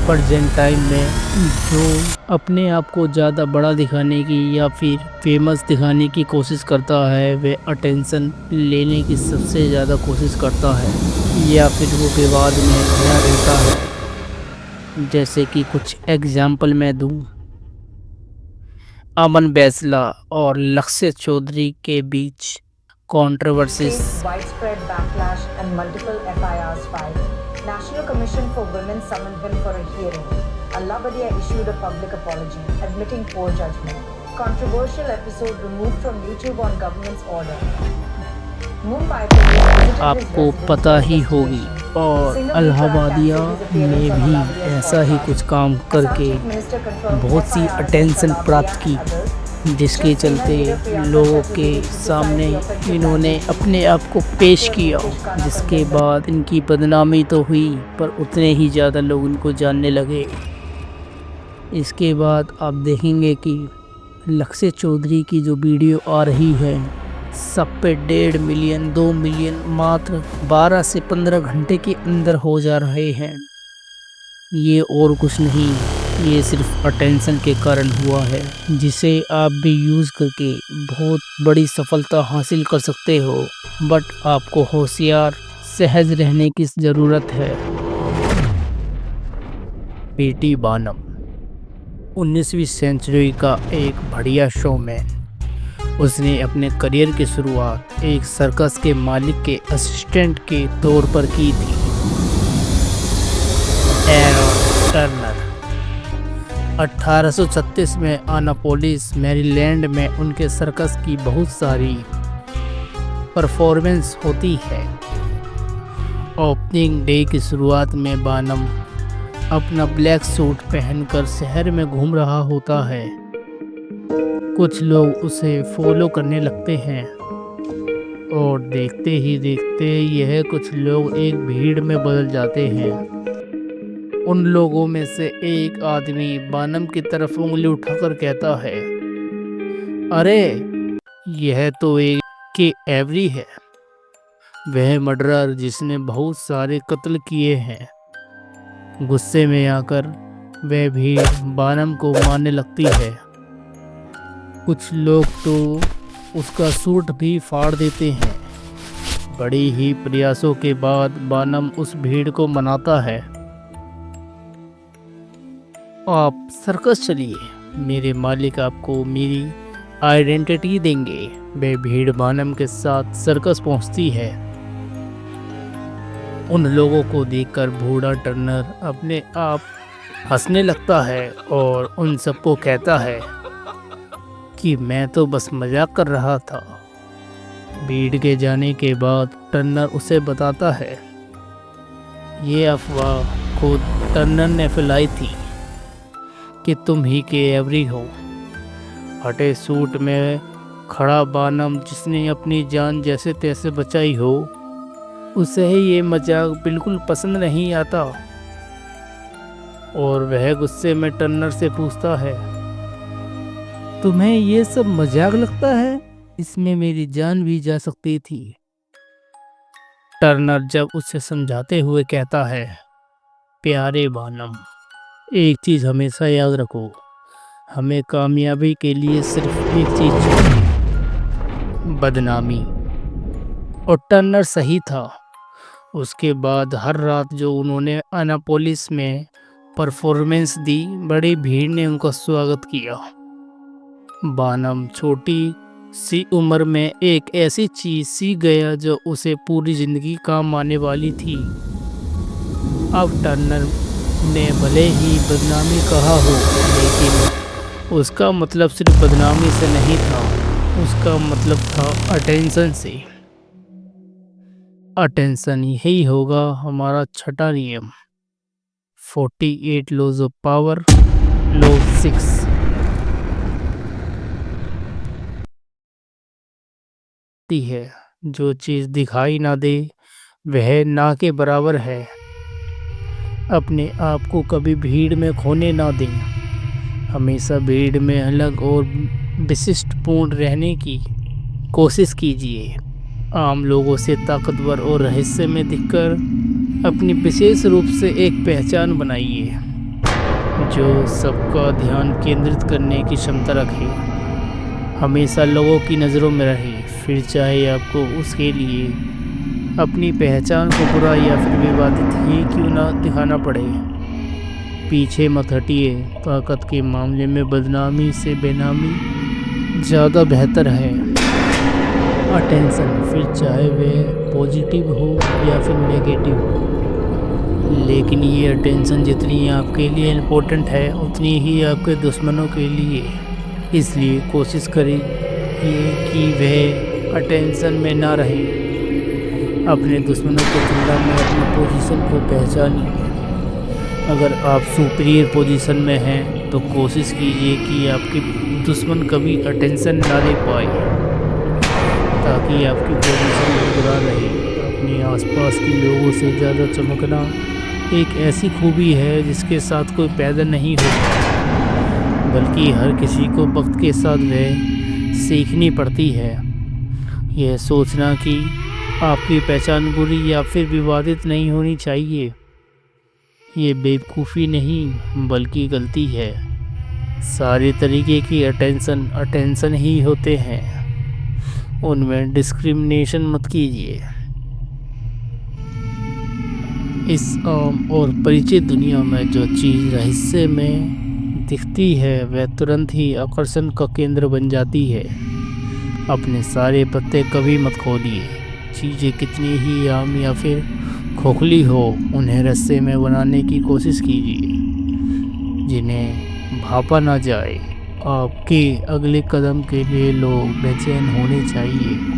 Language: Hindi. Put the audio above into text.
प्रेजेंट टाइम में जो अपने आप को ज़्यादा बड़ा दिखाने की या फिर फेमस दिखाने की कोशिश करता है, वह अटेंशन लेने की सबसे ज़्यादा कोशिश करता है या फिर वो विवाद में घिरा रहता है। जैसे कि कुछ एग्जाम्पल मैं दूं, अमन बैसला और लक्ष्य चौधरी के बीच controversies. Faced widespread backlash and multiple FIRs filed, National Commission for Women summoned him for a hearing. Allabadia issued a public apology, admitting poor judgment. Controversial episode removed from YouTube on government's order. Mumbai police visited his आपको residence पता for ही होगी investigation. और Single अलाहाबादिया track taxi ने disappearance on भी Allabadia's ऐसा ही podcast. कुछ काम Assam करके Chief Minister confirmed बहुत सी FIRs अटेंशन against प्राप्त Allabadia की, and others. जिसके चलते लोगों के सामने इन्होंने अपने आप को पेश किया, जिसके बाद इनकी बदनामी तो हुई पर उतने ही ज़्यादा लोग इनको जानने लगे। इसके बाद आप देखेंगे कि लक्ष्य चौधरी की जो वीडियो आ रही है, सब पे 1.5 मिलियन 2 मिलियन मात्र 12 से 15 घंटे के अंदर हो जा रहे हैं। ये और कुछ नहीं, ये सिर्फ अटेंशन के कारण हुआ है, जिसे आप भी यूज़ करके बहुत बड़ी सफलता हासिल कर सकते हो। बट आपको होशियार सहज रहने की ज़रूरत है। बेटी बानम 19वीं सेंचुरी का एक बढ़िया शोमैन। उसने अपने करियर की शुरुआत एक सर्कस के मालिक के असिस्टेंट के तौर पर की थी। एरॉन टर्नर 1836 में अनापोलिस मैरीलैंड में उनके सर्कस की बहुत सारी परफॉर्मेंस होती है। ओपनिंग डे की शुरुआत में बानम अपना ब्लैक सूट पहनकर शहर में घूम रहा होता है। कुछ लोग उसे फॉलो करने लगते हैं और देखते ही देखते यह कुछ लोग एक भीड़ में बदल जाते हैं। उन लोगों में से एक आदमी बानम की तरफ उंगली उठाकर कहता है, अरे यह तो एक के एवरी है, वह मर्डरर जिसने बहुत सारे कत्ल किए हैं। गुस्से में आकर वह भीड़ बानम को मारने लगती है। कुछ लोग तो उसका सूट भी फाड़ देते हैं। बड़ी ही प्रयासों के बाद बानम उस भीड़ को मनाता है, आप सर्कस चलिए, मेरे मालिक आपको मेरी आइडेंटिटी देंगे। वह भीड़ बानम के साथ सर्कस पहुंचती है। उन लोगों को देखकर बूढ़ा टर्नर अपने आप हंसने लगता है और उन सबको कहता है कि मैं तो बस मजाक कर रहा था। भीड़ के जाने के बाद टर्नर उसे बताता है, ये अफवाह खुद टर्नर ने फैलाई थी कि तुम ही के एवरी हो। फटे सूट में खड़ा बानम, जिसने अपनी जान जैसे तैसे बचाई हो, उसे ये मजाक बिल्कुल पसंद नहीं आता और वह गुस्से में टर्नर से पूछता है, तुम्हें ये सब मजाक लगता है? इसमें मेरी जान भी जा सकती थी। टर्नर जब उसे समझाते हुए कहता है, प्यारे बानम, एक चीज़ हमेशा याद रखो, हमें कामयाबी के लिए सिर्फ एक चीज़ चाहिए, बदनामी। और टर्नर सही था। उसके बाद हर रात जो उन्होंने अनापोलिस में परफॉर्मेंस दी, बड़ी भीड़ ने उनका स्वागत किया। बानम छोटी सी उम्र में एक ऐसी चीज़ सीख गया जो उसे पूरी ज़िंदगी काम आने वाली थी। अब टर्नर ने भले ही बदनामी कहा हो, लेकिन उसका मतलब सिर्फ बदनामी से नहीं था, उसका मतलब था अटेंशन से। अटेंशन यही होगा हमारा छठा नियम, 48 लॉज ऑफ पावर। लॉ 6, है जो चीज़ दिखाई ना दे वह ना के बराबर है। अपने आप को कभी भीड़ में खोने ना दें। हमेशा भीड़ में अलग और विशिष्टपूर्ण रहने की कोशिश कीजिए। आम लोगों से ताकतवर और रहस्य में दिखकर अपनी विशेष रूप से एक पहचान बनाइए। जो सबका ध्यान केंद्रित करने की क्षमता रखे, हमेशा लोगों की नज़रों में रहे, फिर चाहे आपको उसके लिए अपनी पहचान को बुरा या फिर विवादित ही क्यों ना दिखाना पड़े। पीछे मत हटिए, ताकत के मामले में बदनामी से बेनामी ज़्यादा बेहतर है। अटेंशन, फिर चाहे वह पॉजिटिव हो या फिर नेगेटिव हो, लेकिन ये अटेंशन जितनी आपके लिए इम्पोर्टेंट है उतनी ही आपके दुश्मनों के लिए। इसलिए कोशिश करें कि वह अटेंशन में ना रहे। अपने दुश्मनों की तुलना में अपनी पोजीशन को पहचानिए। अगर आप सुपीरियर पोजीशन में हैं तो कोशिश कीजिए कि आपके दुश्मन कभी अटेंशन ना ले पाए, ताकि आपकी पोजीशन बरकरार रहे। अपने आसपास के लोगों से ज़्यादा चमकना एक ऐसी खूबी है जिसके साथ कोई पैदा नहीं होता, बल्कि हर किसी को वक्त के साथ वह सीखनी पड़ती है। यह सोचना कि आपकी पहचान बुरी या फिर विवादित नहीं होनी चाहिए, ये बेवकूफ़ी नहीं बल्कि गलती है। सारे तरीके की अटेंशन ही होते हैं, उनमें डिस्क्रिमिनेशन मत कीजिए। इस आम और परिचित दुनिया में जो चीज़ रहस्य में दिखती है वह तुरंत ही आकर्षण का केंद्र बन जाती है। अपने सारे पत्ते कभी मत खोलिए। चीज़ें कितनी ही आम या फिर खोखली हो, उन्हें रस्से में बनाने की कोशिश कीजिए जिन्हें भापा ना जाए। आपके अगले कदम के लिए लोग बेचैन होने चाहिए।